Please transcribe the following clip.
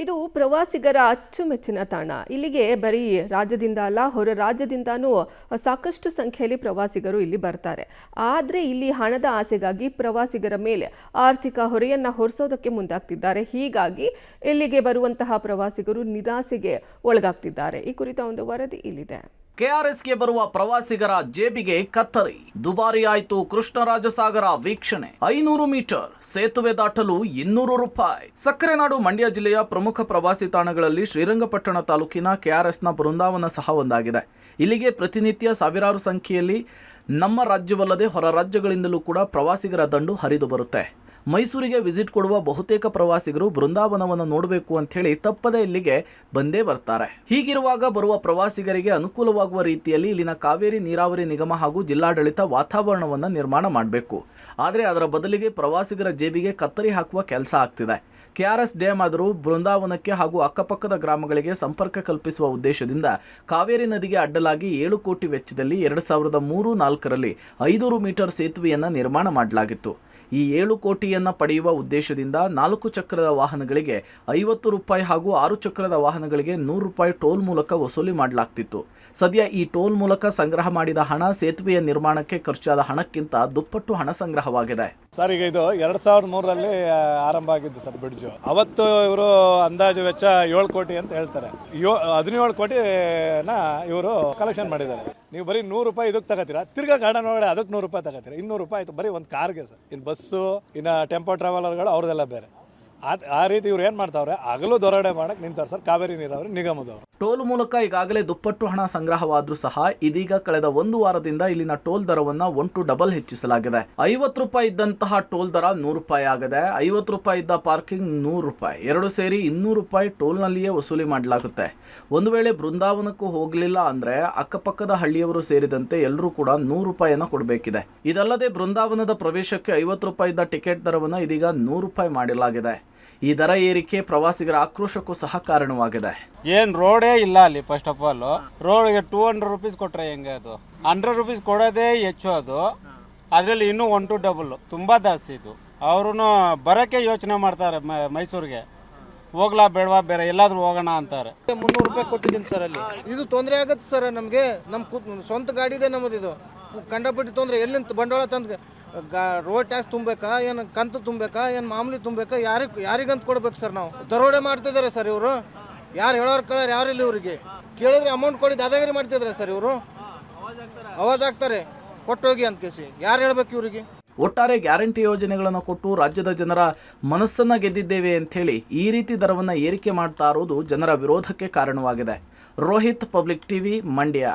ಇದು ಪ್ರವಾಸಿಗರ ಅಚ್ಚುಮೆಚ್ಚಿನ ತಾಣ. ಇಲ್ಲಿಗೆ ಬರೀ ರಾಜ್ಯದಿಂದ ಅಲ್ಲ, ಹೊರ ರಾಜ್ಯದಿಂದನೂ ಸಾಕಷ್ಟು ಸಂಖ್ಯೆಯಲ್ಲಿ ಪ್ರವಾಸಿಗರು ಇಲ್ಲಿ ಬರ್ತಾರೆ. ಆದರೆ ಇಲ್ಲಿ ಹಣದ ಆಸೆಗಾಗಿ ಪ್ರವಾಸಿಗರ ಮೇಲೆ ಆರ್ಥಿಕ ಹೊರೆಯನ್ನ ಹೊರಿಸೋದಕ್ಕೆ ಮುಂದಾಗ್ತಿದ್ದಾರೆ. ಹೀಗಾಗಿ ಇಲ್ಲಿಗೆ ಬರುವಂತಹ ಪ್ರವಾಸಿಗರು ನಿರಾಸೆಗೆ ಒಳಗಾಗ್ತಿದ್ದಾರೆ. ಈ ಕುರಿತ ಒಂದು ವರದಿ ಇಲ್ಲಿದೆ. ಕೆಆರ್ಎಸ್ಗೆ ಬರುವ ಪ್ರವಾಸಿಗರ ಜೇಬಿಗೆ ಕತ್ತರಿ. ದುಬಾರಿ ಆಯ್ತು ಕೃಷ್ಣರಾಜಸಾಗರ ವೀಕ್ಷಣೆ. 500 ಮೀಟರ್ ಸೇತುವೆ ದಾಟಲು 200 ರೂಪಾಯಿ. ಸಕ್ಕರೆನಾಡು ಮಂಡ್ಯ ಜಿಲ್ಲೆಯ ಪ್ರಮುಖ ಪ್ರವಾಸಿ ತಾಣಗಳಲ್ಲಿ ಶ್ರೀರಂಗಪಟ್ಟಣ ತಾಲೂಕಿನ ಕೆಆರ್ಎಸ್ನ ಬೃಂದಾವನ ಸಹ ಒಂದಾಗಿದೆ. ಇಲ್ಲಿಗೆ ಪ್ರತಿನಿತ್ಯ ಸಾವಿರಾರು ಸಂಖ್ಯೆಯಲ್ಲಿ ನಮ್ಮ ರಾಜ್ಯವಲ್ಲದೆ ಹೊರ ರಾಜ್ಯಗಳಿಂದಲೂ ಕೂಡ ಪ್ರವಾಸಿಗರ ದಂಡು ಹರಿದು ಬರುತ್ತೆ. ಮೈಸೂರಿಗೆ ವಿಸಿಟ್ ಕೊಡುವ ಬಹುತೇಕ ಪ್ರವಾಸಿಗರು ಬೃಂದಾವನವನ್ನು ನೋಡಬೇಕು ಅಂತ ಹೇಳಿ ತಪ್ಪದೆ ಇಲ್ಲಿಗೆ ಬಂದೇ ಬರ್ತಾರೆ. ಹೀಗಿರುವಾಗ ಬರುವ ಪ್ರವಾಸಿಗರಿಗೆ ಅನುಕೂಲವಾಗುವ ರೀತಿಯಲ್ಲಿ ಇಲ್ಲಿನ ಕಾವೇರಿ ನೀರಾವರಿ ನಿಗಮ ಹಾಗೂ ಜಿಲ್ಲಾಡಳಿತ ವಾತಾವರಣವನ್ನು ನಿರ್ಮಾಣ ಮಾಡಬೇಕು. ಆದರೆ ಅದರ ಬದಲಿಗೆ ಪ್ರವಾಸಿಗರ ಜೇಬಿಗೆ ಕತ್ತರಿ ಹಾಕುವ ಕೆಲಸ ಆಗ್ತಿದೆ. ಕೆಆರ್ಎಸ್ ಡ್ಯಾಮ್ ಆದರೂ ಬೃಂದಾವನಕ್ಕೆ ಹಾಗೂ ಅಕ್ಕಪಕ್ಕದ ಗ್ರಾಮಗಳಿಗೆ ಸಂಪರ್ಕ ಕಲ್ಪಿಸುವ ಉದ್ದೇಶದಿಂದ ಕಾವೇರಿ ನದಿಗೆ ಅಡ್ಡಲಾಗಿ 7 ಕೋಟಿ ವೆಚ್ಚದಲ್ಲಿ 2003-4ರಲ್ಲಿ 500 ಮೀಟರ್ ಸೇತುವೆಯನ್ನು ನಿರ್ಮಾಣ ಮಾಡಲಾಗಿತ್ತು. ಈ 7 ಕೋಟಿಯನ್ನು ಪಡೆಯುವ ಉದ್ದೇಶದಿಂದ 4 ಚಕ್ರದ ವಾಹನಗಳಿಗೆ 50 ರೂಪಾಯಿ ಹಾಗೂ 6 ಚಕ್ರದ ವಾಹನಗಳಿಗೆ 100 ರೂಪಾಯಿ ಟೋಲ್ ಮೂಲಕ ವಸೂಲಿ ಮಾಡಲಾಗ್ತಿತ್ತು. ಸದ್ಯ ಈ ಟೋಲ್ ಮೂಲಕ ಸಂಗ್ರಹ ಮಾಡಿದ ಹಣ ಸೇತುವೆಯ ನಿರ್ಮಾಣಕ್ಕೆ ಖರ್ಚಾದ ಹಣಕ್ಕಿಂತ ದುಪ್ಪಟ್ಟು ಹಣ ಸಂಗ್ರಹವಾಗಿದೆ. ಸರ್, ಈಗ ಇದು 2003ರಲ್ಲಿ ಆರಂಭ ಆಗಿದ್ದು ಸರ್ ಬ್ರಿಡ್ಜು. ಅವತ್ತು ಇವರು ಅಂದಾಜು ವೆಚ್ಚ 7 ಕೋಟಿ ಅಂತ ಹೇಳ್ತಾರೆ. 17 ಕೋಟಿನ ಇವರು ಕಲೆಕ್ಷನ್ ಮಾಡಿದ್ದಾರೆ. ನೀವು ಬರೀ 100 ರೂಪಾಯಿ ಇದಕ್ಕೆ ತಗೋತೀರಾ, ತಿರ್ಗಾ ಗಾರ್ಡನ್ ಒಳಗಡೆ ಅದಕ್ಕೆ 100 ರೂಪಾಯಿ ತಗೋತೀರಾ. 200 ರೂಪಾಯಿ ಆಯ್ತು ಬರೀ ಒಂದು ಕಾರ್ಗೆ ಸರ್. ಇನ್ನು ಬಸ್ಸು, ಇನ್ನು ಟೆಂಪೋ ಟ್ರಾವೆಲರ್ಗಳು ಅವ್ರದೆಲ್ಲ ಬೇರೆ. ಆ ರೀತಿ ಇವ್ರು ಏನು ಮಾಡ್ತಾವ್ರೆ, ಹಗಲು ದೊರಡೆ ಮಾಡಕ್ಕೆ ನಿಂತಾರೆ ಸರ್ ಕಾವೇರಿ ನೀರಾವರಿ ನಿಗಮದವರು. ಟೋಲ್ ಮೂಲಕ ಈಗಾಗಲೇ ದುಪ್ಪಟ್ಟು ಹಣ ಸಂಗ್ರಹವಾದ್ರೂ ಸಹ ಇದೀಗ ಕಳೆದ 1 ವಾರದಿಂದ ಇಲ್ಲಿನ ಟೋಲ್ ದರವನ್ನು 1 to ಡಬಲ್ ಹೆಚ್ಚಿಸಲಾಗಿದೆ. 50 ರೂಪಾಯಿ ಇದ್ದಂತಹ ಟೋಲ್ ದರ 100 ರೂಪಾಯಿ ಆಗಿದೆ. 50 ರೂಪಾಯಿ ಇದ್ದ ಪಾರ್ಕಿಂಗ್ 100 ರೂಪಾಯಿ, ಎರಡು ಸೇರಿ 200 ರೂಪಾಯಿ ಟೋಲ್ನಲ್ಲಿಯೇ ವಸೂಲಿ ಮಾಡಲಾಗುತ್ತೆ. ಒಂದು ವೇಳೆ ಬೃಂದಾವನಕ್ಕೂ ಹೋಗಲಿಲ್ಲ ಅಂದ್ರೆ ಅಕ್ಕಪಕ್ಕದ ಹಳ್ಳಿಯವರು ಸೇರಿದಂತೆ ಎಲ್ಲರೂ ಕೂಡ 100 ರೂಪಾಯಿಯನ್ನು ಕೊಡಬೇಕಿದೆ. ಇದಲ್ಲದೆ ಬೃಂದಾವನದ ಪ್ರವೇಶಕ್ಕೆ 50 ರೂಪಾಯಿ ಇದ್ದ ಟಿಕೆಟ್ ದರವನ್ನು ಇದೀಗ 100 ರೂಪಾಯಿ ಮಾಡಲಾಗಿದೆ. ಈ ದರ ಏರಿಕೆ ಪ್ರವಾಸಿಗರ ಆಕ್ರೋಶಕ್ಕೂ ಸಹ ಕಾರಣವಾಗಿದೆ. ಏನು ರೋಡೇ ಇಲ್ಲ ಅಲ್ಲಿ. ಫಸ್ಟ್ ಆಫ್ ಆಲ್ ರೋಡ್ಗೆ 200 ರೂಪೀಸ್ ಕೊಟ್ಟರೆ ಹೆಂಗೆ? ಅದು 100 ರೂಪೀಸ್ ಕೊಡೋದೇ ಹೆಚ್ಚು. ಅದು ಅದರಲ್ಲಿ ಇನ್ನೂ 1 to ಡಬಲ್ ತುಂಬ ಜಾಸ್ತಿ. ಇದು ಅವರು ಬರೋಕ್ಕೆ ಯೋಚನೆ ಮಾಡ್ತಾರೆ. ಮೈಸೂರಿಗೆ ಹೋಗ್ಲಾ ಬೇಡವಾ, ಬೇರೆ ಎಲ್ಲಾದ್ರೂ ಹೋಗೋಣ ಅಂತಾರೆ. 300 ರೂಪಾಯಿ ಕೊಟ್ಟಿದ್ದೀನಿ ಸರ್. ಅಲ್ಲಿ ಇದು ತೊಂದರೆ ಆಗುತ್ತೆ ಸರ್ ನಮಗೆ. ನಮ್ಮ ಸ್ವಂತ ಗಾಡಿ ಇದೆ ನಮ್ಮದು. ಇದು ಕಂಡಪಟ್ಟು ತೊಂದರೆ. ಎಲ್ಲಿಂದ ಬಂಡವಾಳ ತಂದು ರೋಡ್ ಟ್ಯಾಕ್ಸ್ ತುಂಬಬೇಕಾ, ಏನು ಕಂತು ತುಂಬಬೇಕಾ, ಏನು ಮಾಮೂಲಿ ತುಂಬಬೇಕಾ, ಯಾರಿಗಂತ ಕೊಡ್ಬೇಕು ಸರ್? ನಾವು ದರೋಡೆ ಮಾಡ್ತಿದ್ದಾರೆ ಸರ್ ಇವರು. ಯಾರು ಹೇಳೋರು ಕೇಳೋರು ಯಾರಿಲ್ಲ. ಇವರಿಗೆ ಕೇಳಿದ್ರೆ ಅಮೌಂಟ್ ಕೊಡಿ ದಾದಾಗಿರಿ ಮಾಡ್ತಿದ್ದಾರೆ ಸರ್ ಇವರು. ಅವಾಜ್ ಆಗ್ತಾರೆ ಕೊಟ್ಟೋಗಿ ಅಂತ ಕೇಸಿ. ಯಾರು ಹೇಳ್ಬೇಕು ಇವರಿಗೆ? ಒಟ್ಟಾರೆ ಗ್ಯಾರಂಟಿ ಯೋಜನೆಗಳನ್ನು ಕೊಟ್ಟು ರಾಜ್ಯದ ಜನರ ಮನಸ್ಸನ್ನ ಗೆದ್ದಿದ್ದೇವೆ ಅಂಥೇಳಿ ಈ ರೀತಿ ದರವನ್ನು ಏರಿಕೆ ಮಾಡ್ತಾ ಇರೋದು ಜನರ ವಿರೋಧಕ್ಕೆ ಕಾರಣವಾಗಿದೆ. Rohit, public TV, Mandya.